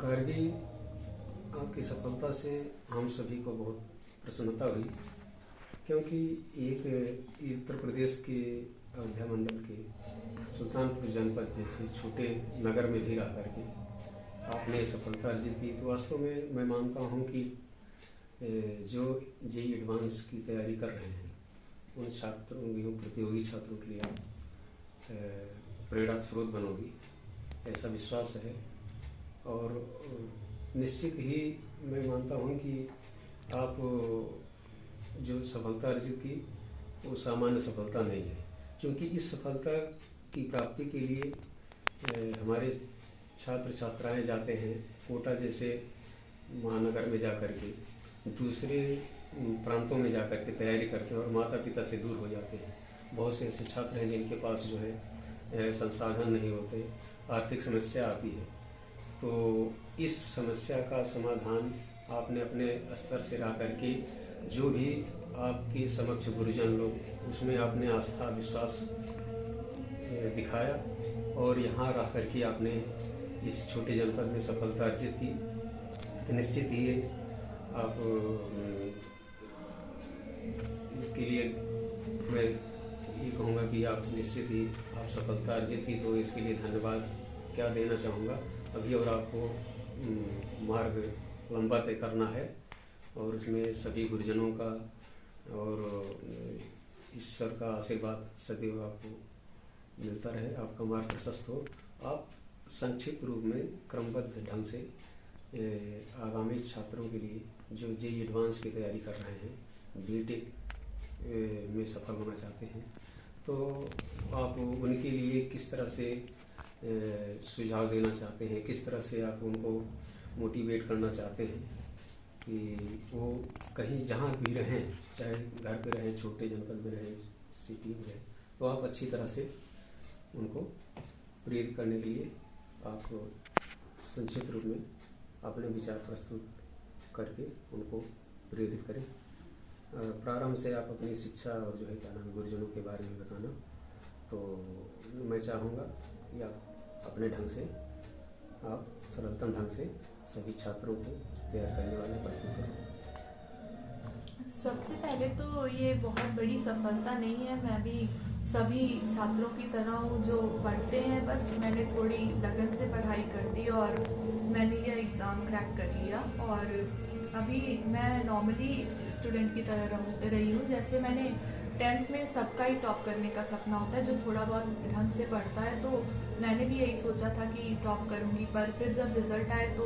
12वीं आपकी सफलता से हम सभी को बहुत प्रसन्नता हुई, क्योंकि एक उत्तर प्रदेश के अयोध्या मंडल के सुल्तानपुर जनपद जैसे छोटे नगर में भी रह करके आपने सफलता अर्जित की। तो वास्तव में मैं मानता हूं कि जो जेईई एडवांस की तैयारी कर रहे हैं उन छात्रों प्रतियोगी छात्रों के लिए आप प्रेरणा स्रोत बनोगी, ऐसा विश्वास है। और निश्चित ही मैं मानता हूं कि आप जो सफलता अर्जित की वो सामान्य सफलता नहीं है, क्योंकि इस सफलता की प्राप्ति के लिए हमारे छात्र छात्राएं जाते हैं कोटा जैसे महानगर में जाकर के, दूसरे प्रांतों में जाकर के तैयारी करते हैं और माता पिता से दूर हो जाते हैं। बहुत से ऐसे छात्र हैं जिनके पास जो है संसाधन नहीं होते, आर्थिक समस्या आती है। तो इस समस्या का समाधान आपने अपने स्तर से रह करके जो भी आपके समक्ष गुरुजन लोग, उसमें आपने आस्था विश्वास दिखाया और यहाँ रह करके आपने इस छोटे जनपद में सफलता अर्जित की। तो निश्चित ही आप इसके लिए मैं ये कहूँगा कि आप निश्चित ही आप सफलता अर्जित की, तो इसके लिए धन्यवाद क्या देना चाहूँगा। अभी और आपको मार्ग लंबा तय करना है और उसमें सभी गुरुजनों का और ईश्वर का आशीर्वाद सदैव आपको मिलता रहे, आपका मार्ग प्रशस्त हो। आप संक्षिप्त रूप में क्रमबद्ध ढंग से आगामी छात्रों के लिए जो जेईई एडवांस की तैयारी कर रहे हैं, बीटेक में सफल होना चाहते हैं, तो आप उनके लिए किस तरह से सुझाव देना चाहते हैं, किस तरह से आप उनको मोटिवेट करना चाहते हैं कि वो कहीं जहाँ भी रहें, चाहे घर पे रहें, छोटे जनपद में रहें, सिटी में रहें, तो आप अच्छी तरह से उनको प्रेरित करने के लिए आप संक्षिप्त रूप में अपने विचार प्रस्तुत करके उनको प्रेरित करें। प्रारंभ से आप अपनी शिक्षा और जो है क्या नाम गुरुजनों के बारे में बताना। तो मैं चाहूँगा कि आप अपने ढंग से आप सरलतम ढंग से सभी छात्रों को तैयार करने वाले प्रस्तुत करें। सबसे पहले तो ये बहुत बड़ी सफलता नहीं है, मैं भी सभी छात्रों की तरह हूँ जो पढ़ते हैं। बस मैंने थोड़ी लगन से पढ़ाई कर दी और मैंने यह एग्ज़ाम क्रैक कर लिया और अभी मैं नॉर्मली स्टूडेंट की तरह रही हूँ। जैसे मैंने 10th में सबका ही टॉप करने का सपना होता है, जो थोड़ा बहुत ढंग से पढ़ता है, तो मैंने भी यही सोचा था कि टॉप करूँगी। पर फिर जब रिज़ल्ट आए तो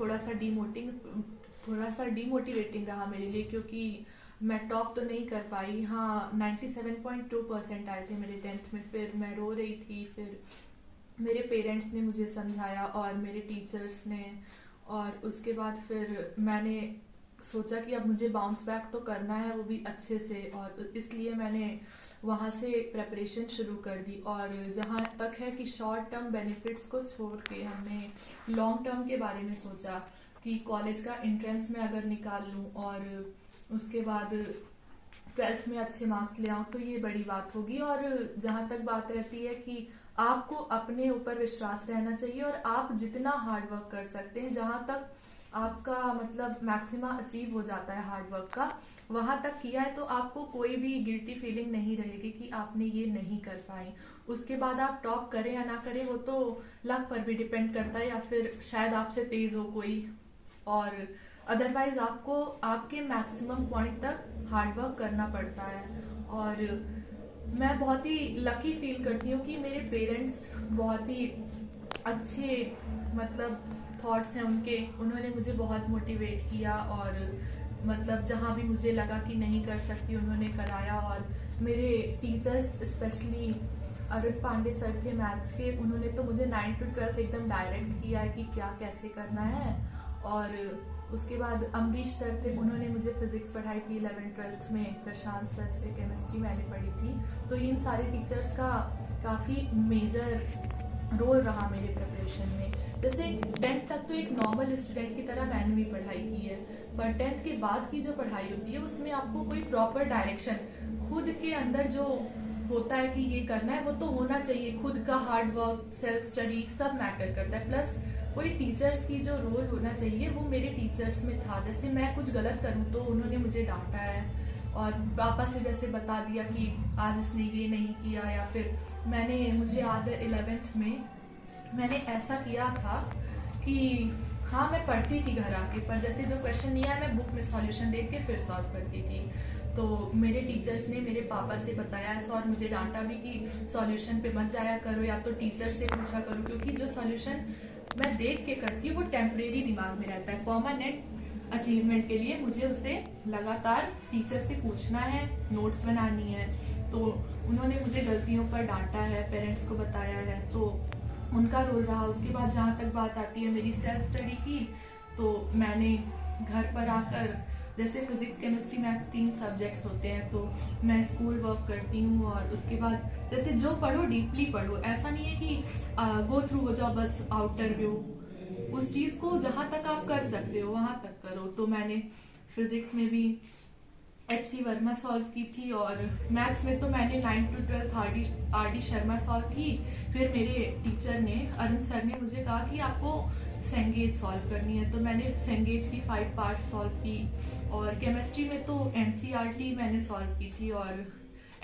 थोड़ा सा डीमोटिवेटिंग रहा मेरे लिए, क्योंकि मैं टॉप तो नहीं कर पाई। हाँ, 97.2% आए थे मेरे 10th में। फिर मैं रो रही थी, फिर मेरे पेरेंट्स ने मुझे समझाया और मेरे टीचर्स ने, और उसके बाद फिर मैंने सोचा कि अब मुझे बाउंस बैक तो करना है, वो भी अच्छे से, और इसलिए मैंने वहाँ से प्रेपरेशन शुरू कर दी। और जहाँ तक है कि शॉर्ट टर्म बेनिफिट्स को छोड़ के हमने लॉन्ग टर्म के बारे में सोचा कि कॉलेज का एंट्रेंस में अगर निकाल लूँ और उसके बाद 12th में अच्छे मार्क्स ले आऊँ तो ये बड़ी बात होगी। और जहाँ तक बात रहती है कि आपको अपने ऊपर विश्वास रहना चाहिए और आप जितना हार्ड वर्क कर सकते हैं, जहाँ तक आपका मतलब मैक्सिमा अचीव हो जाता है हार्ड वर्क का, वहाँ तक किया है तो आपको कोई भी गिल्टी फीलिंग नहीं रहेगी कि आपने ये नहीं कर पाई। उसके बाद आप टॉप करें या ना करें वो तो लक पर भी डिपेंड करता है, या फिर शायद आपसे तेज हो कोई, और अदरवाइज आपको आपके मैक्सिमम पॉइंट तक हार्ड वर्क करना पड़ता है। और मैं बहुत ही लकी फील करती हूँ कि मेरे पेरेंट्स बहुत ही अच्छे मतलब थॉट्स हैं उनके, उन्होंने मुझे बहुत मोटिवेट किया और मतलब जहाँ भी मुझे लगा कि नहीं कर सकती उन्होंने कराया। और मेरे teachers specially Arun Pandey sir थे मैथ्स के, उन्होंने तो मुझे 9 to 12 एकदम डायरेक्ट किया है कि क्या कैसे करना है। और उसके बाद अम्बरीश सर थे, उन्होंने मुझे फिजिक्स पढ़ाई थी 11th-12th में, प्रशांत सर से केमिस्ट्री मैंने पढ़ी थी। तो इन सारे टीचर्स का काफ़ी मेजर रोल रहा मेरे प्रिपरेशन में। जैसे 10th तक तो एक नॉर्मल स्टूडेंट की तरह मैंने भी पढ़ाई की है, पर 10th के बाद की जो पढ़ाई होती है उसमें आपको कोई प्रॉपर डायरेक्शन, खुद के अंदर जो होता है कि ये करना है, वो तो होना चाहिए। खुद का हार्ड वर्क, सेल्फ स्टडी सब मैटर करता है। प्लस कोई टीचर्स की जो रोल होना चाहिए वो मेरे टीचर्स में था। जैसे मैं कुछ गलत करूँ तो उन्होंने मुझे डांटा है और पापा से जैसे बता दिया कि आज इसने ये नहीं किया। या फिर मुझे याद है 11th में मैंने ऐसा किया था कि हाँ मैं पढ़ती थी घर आके, पर जैसे जो क्वेश्चन नहीं आया मैं बुक में सॉल्यूशन देख के फिर सॉल्व करती थी। तो मेरे टीचर्स ने मेरे पापा से बताया ऐसा और मुझे डांटा भी कि सॉल्यूशन पे मत जाया करो, या तो टीचर से पूछा करो, क्योंकि जो सॉल्यूशन मैं देख के करती हूँ वो टेम्परेरी दिमाग में रहता है। परमानेंट अचीवमेंट के लिए मुझे उसे लगातार टीचर से पूछना है, नोट्स बनानी है। तो उन्होंने मुझे गलतियों पर डांटा है, पेरेंट्स को बताया है, तो उनका रोल रहा। उसके बाद जहाँ तक बात आती है मेरी सेल्फ स्टडी की, तो मैंने घर पर आकर जैसे फिजिक्स, केमिस्ट्री, मैथ्स 3 सब्जेक्ट्स होते हैं, तो मैं स्कूल वर्क करती हूँ। और उसके बाद जैसे जो पढ़ो डीपली पढ़ो, ऐसा नहीं है कि गो थ्रू हो जाओ बस आउटर व्यू। उस चीज़ को जहाँ तक आप कर सकते हो वहाँ तक करो। तो मैंने फिजिक्स में भी HC वर्मा सॉल्व की थी, और मैथ्स में तो मैंने 9th to 12th RD Sharma solve की। फिर मेरे टीचर ने, अरुण सर ने मुझे कहा कि आपको सेंगेज सॉल्व करनी है, तो मैंने सेंगेज की 5 पार्ट सॉल्व की। और केमिस्ट्री में तो NCERT मैंने सॉल्व की थी, और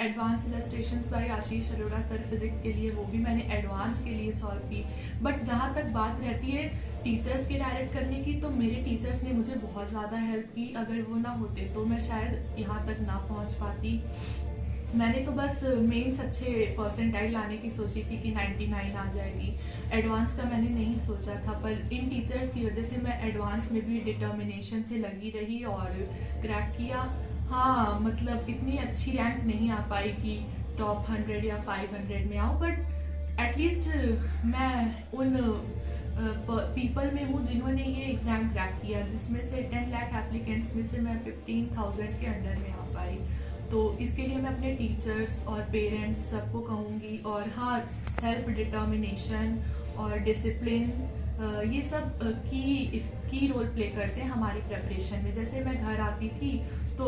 एडवांस इलस्ट्रेशंस बाय आशीष अरोड़ा सर फिजिक्स के लिए, वो भी मैंने एडवांस के लिए सॉल्व की। बट जहाँ तक बात रहती है टीचर्स के डायरेक्ट करने की, तो मेरे टीचर्स ने मुझे बहुत ज़्यादा हेल्प की। अगर वो ना होते तो मैं शायद यहाँ तक ना पहुँच पाती। मैंने तो बस मेंस अच्छे परसेंटाइल लाने की सोची थी कि 99 आ जाएगी। एडवांस का मैंने नहीं सोचा था, पर इन टीचर्स की वजह से मैं एडवांस में भी डिटर्मिनेशन से लगी रही और क्रैक किया। हाँ मतलब इतनी अच्छी रैंक नहीं आ पाई कि टॉप 100 या 500 में आऊँ, बट एटलीस्ट मैं उन पीपल में हूँ जिन्होंने ये एग्ज़ाम क्रैक किया, जिसमें से 10 लाख एप्लीकेंट्स में से मैं 15,000 के अंडर में आ पाई। तो इसके लिए मैं अपने टीचर्स और पेरेंट्स सबको कहूँगी। और हाँ, सेल्फ डिटर्मिनेशन और डिसिप्लिन ये सब की रोल प्ले करते हैं हमारी प्रेपरेशन में। जैसे मैं घर आती थी तो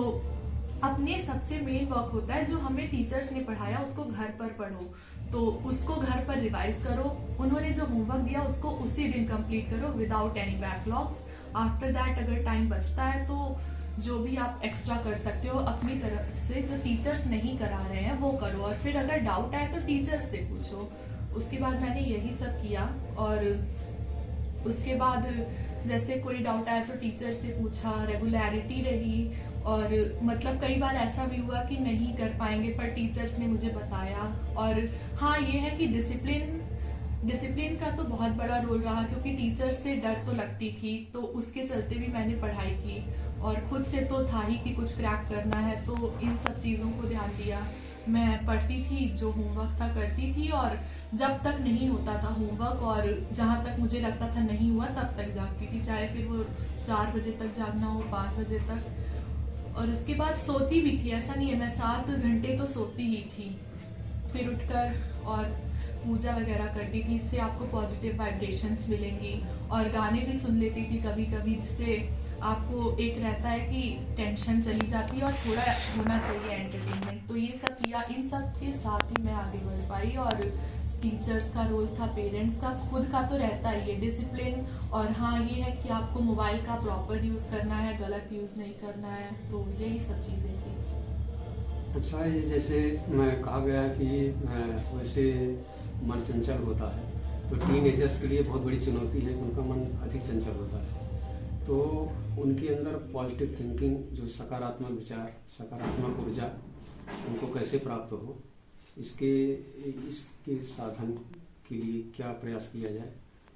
अपने सबसे मेन वर्क होता है जो हमें टीचर्स ने पढ़ाया उसको घर पर पढ़ो, तो उसको घर पर रिवाइज करो। उन्होंने जो होमवर्क दिया उसको उसी दिन कंप्लीट करो without any backlogs. After that अगर टाइम बचता है तो जो भी आप एक्स्ट्रा कर सकते हो अपनी तरफ से, जो टीचर्स नहीं करा रहे हैं वो करो। और फिर अगर डाउट आए तो टीचर्स से पूछो। उसके बाद मैंने यही सब किया। और उसके बाद जैसे कोई डाउट आया तो टीचर से पूछा, रेगुलरिटी रही। और मतलब कई बार ऐसा भी हुआ कि नहीं कर पाएंगे पर टीचर्स ने मुझे बताया। और हाँ ये है कि डिसिप्लिन का तो बहुत बड़ा रोल रहा, क्योंकि टीचर से डर तो लगती थी, तो उसके चलते भी मैंने पढ़ाई की। और खुद से तो था ही कि कुछ क्रैक करना है, तो इन सब चीज़ों को ध्यान दिया। मैं पढ़ती थी, जो होमवर्क था करती थी, और जब तक नहीं होता था होमवर्क और जहाँ तक मुझे लगता था नहीं हुआ तब तक जागती थी, चाहे फिर वो 4 बजे तक जागना हो, 5 बजे तक। और उसके बाद सोती भी थी, ऐसा नहीं है, मैं 7 घंटे तो सोती ही थी। फिर उठकर और पूजा वगैरह करती थी, इससे आपको पॉजिटिव वाइब्रेशंस मिलेंगी। और गाने भी सुन लेती थी कभी कभी, जिससे आपको एक रहता है कि टेंशन चली जाती है और थोड़ा होना चाहिए एंटरटेनमेंट। तो ये सब किया, इन सब के साथ ही मैं आगे बढ़ पाई। और टीचर्स का रोल था, पेरेंट्स का, खुद का तो रहता ही है डिसिप्लिन। और हाँ ये है कि आपको मोबाइल का प्रॉपर यूज़ करना है, गलत यूज़ नहीं करना है। तो यही सब चीज़ें थी। अच्छा, ये जैसे मैं कहा गया कि वैसे मन चंचल होता है, तो टीनेजर्स के लिए बहुत बड़ी चुनौती है, उनका मन अधिक चंचल होता है। तो उनके अंदर पॉजिटिव थिंकिंग, जो सकारात्मक विचार, सकारात्मक ऊर्जा उनको कैसे प्राप्त हो, इसके साधन के लिए क्या प्रयास किया जाए,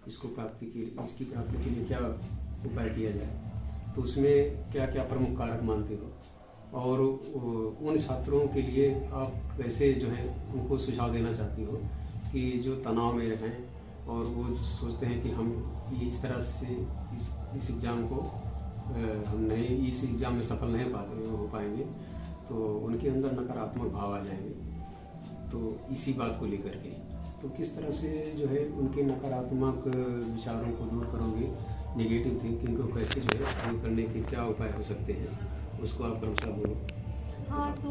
इसकी प्राप्ति के लिए क्या उपाय किया जाए, तो उसमें क्या क्या प्रमुख कारक मानते हो? और उन छात्रों के लिए आप कैसे जो है उनको सुझाव देना चाहती हो कि जो तनाव में रहें और वो सोचते हैं कि हम इस तरह से इस एग्ज़ाम को इस एग्ज़ाम में सफल नहीं हो पाएंगे, तो उनके अंदर नकारात्मक भाव आ जाएंगे। तो इसी बात को लेकर के तो किस तरह से जो है उनके नकारात्मक विचारों को दूर करोगे, नेगेटिव थिंकिंग को कैसे जो है दूर करने के क्या उपाय हो सकते हैं, उसको आप क्रमशः बोलो। हाँ तो